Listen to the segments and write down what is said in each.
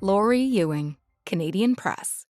Lori Ewing, Canadian Press.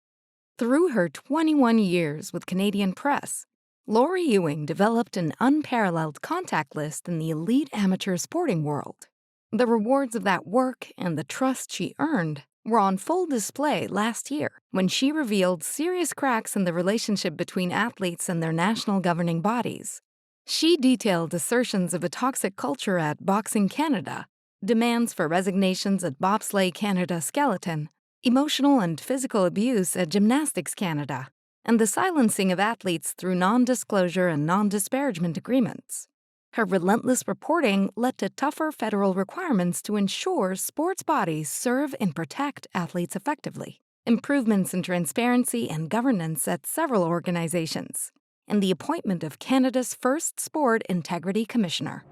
Through her 21 years with Canadian Press, Lori Ewing developed an unparalleled contact list in the elite amateur sporting world. The rewards of that work and the trust she earned were on full display last year when she revealed serious cracks in the relationship between athletes and their national governing bodies. She detailed assertions of a toxic culture at Boxing Canada, demands for resignations at Bobsleigh Canada Skeleton, emotional and physical abuse at Gymnastics Canada, and the silencing of athletes through non-disclosure and non-disparagement agreements. Her relentless reporting led to tougher federal requirements to ensure sports bodies serve and protect athletes effectively, improvements in transparency and governance at several organizations, and the appointment of Canada's first Sport Integrity Commissioner.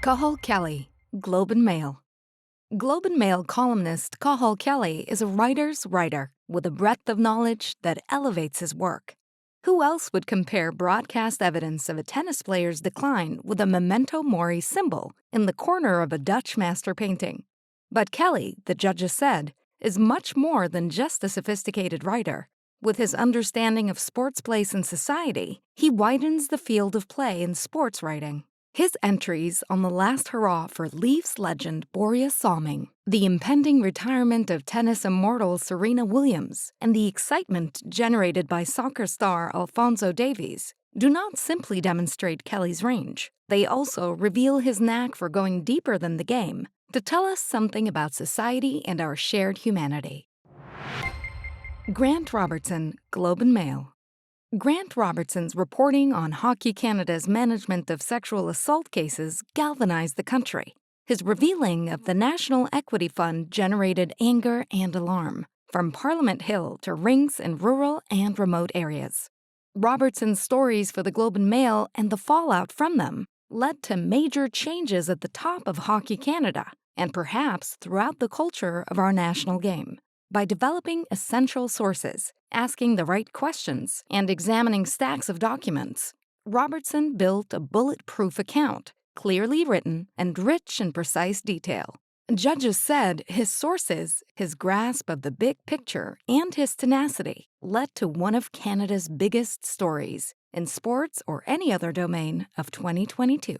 Cathal Kelly, Globe and Mail. Globe and Mail columnist Cathal Kelly is a writer's writer with a breadth of knowledge that elevates his work. Who else would compare broadcast evidence of a tennis player's decline with a memento mori symbol in the corner of a Dutch master painting? But Kelly, the judges said, is much more than just a sophisticated writer. With his understanding of sports place in society, he widens the field of play in sports writing. His entries on the last hurrah for Leafs legend Boreas Salming, the impending retirement of tennis immortal Serena Williams, and the excitement generated by soccer star Alphonso Davies do not simply demonstrate Kelly's range. They also reveal his knack for going deeper than the game to tell us something about society and our shared humanity. Grant Robertson, Globe and Mail. Grant Robertson's reporting on Hockey Canada's management of sexual assault cases galvanized the country. His revealing of the National Equity Fund generated anger and alarm, from Parliament Hill to rinks in rural and remote areas. Robertson's stories for the Globe and Mail and the fallout from them led to major changes at the top of Hockey Canada and perhaps throughout the culture of our national game. By developing essential sources, asking the right questions, and examining stacks of documents, Robertson built a bulletproof account, clearly written and rich in precise detail. Judges said his sources, his grasp of the big picture, and his tenacity led to one of Canada's biggest stories in sports or any other domain of 2022.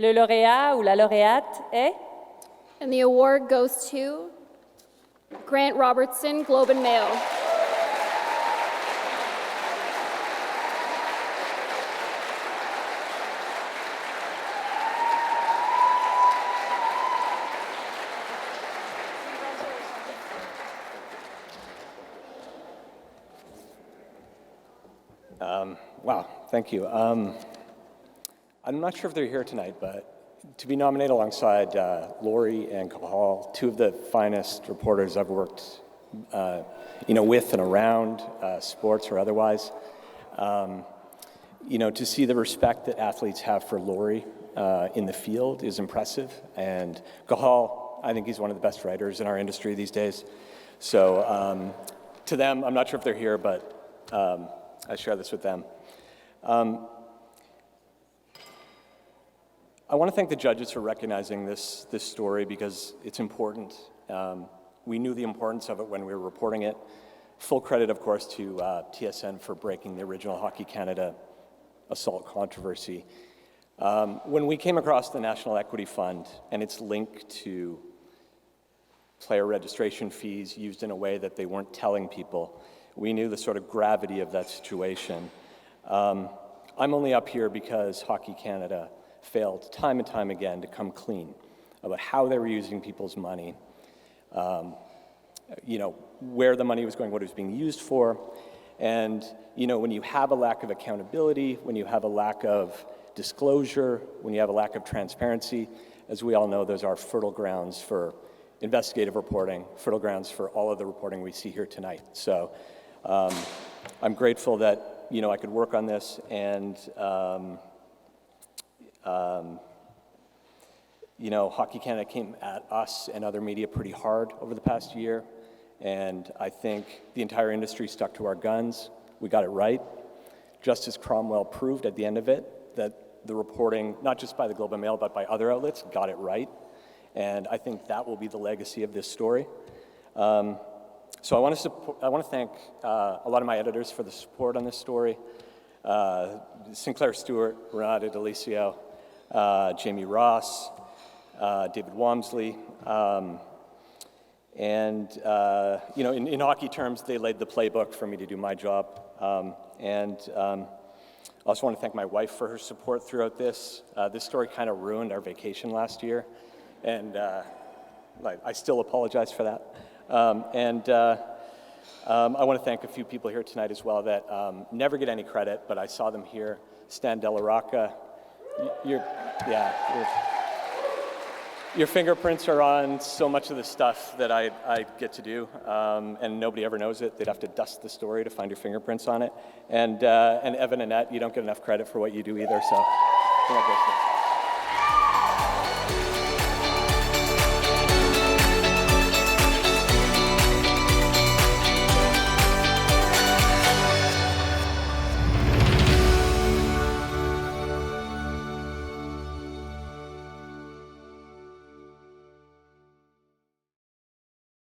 Le lauréat ou la lauréate est? And the award goes to Grant Robertson, Globe and Mail. Wow, thank you. I'm not sure if they're here tonight, but to be nominated alongside Lori and Cathal, two of the finest reporters I've worked, with and around sports or otherwise, to see the respect that athletes have for Lori in the field is impressive. And Cathal, I think he's one of the best writers in our industry these days. So to them, I'm not sure if they're here, but I share this with them. I want to thank the judges for recognizing this story because it's important. We knew the importance of it when we were reporting it. Full credit, of course, to TSN for breaking the original Hockey Canada assault controversy. When we came across the National Equity Fund and its link to player registration fees used in a way that they weren't telling people, we knew the sort of gravity of that situation. I'm only up here because Hockey Canada failed time and time again to come clean about how they were using people's money, where the money was going, what it was being used for. And, when you have a lack of accountability, when you have a lack of disclosure, when you have a lack of transparency, as we all know, those are fertile grounds for investigative reporting, fertile grounds for all of the reporting we see here tonight. So I'm grateful that, I could work on this, and Hockey Canada came at us and other media pretty hard over the past year, and I think the entire industry stuck to our guns. we got it right. Justice Cromwell proved at the end of it that the reporting, not just by the Globe and Mail, but by other outlets, got it right. And I think that will be the legacy of this story. So I want to thank a lot of my editors for the support on this story. Sinclair Stewart, Renata D'Alicio, Jamie Ross, David Walmsley, and in hockey terms, they laid the playbook for me to do my job. I also want to thank my wife for her support throughout this. This story kind of ruined our vacation last year, and I still apologize for that. I want to thank a few people here tonight as well that never get any credit, but I saw them here. Stan Della Rocca, your fingerprints are on so much of the stuff that I get to do, and nobody ever knows it. They'd have to dust the story to find your fingerprints on it. And Evan and Annette, you don't get enough credit for what you do either, so congratulations.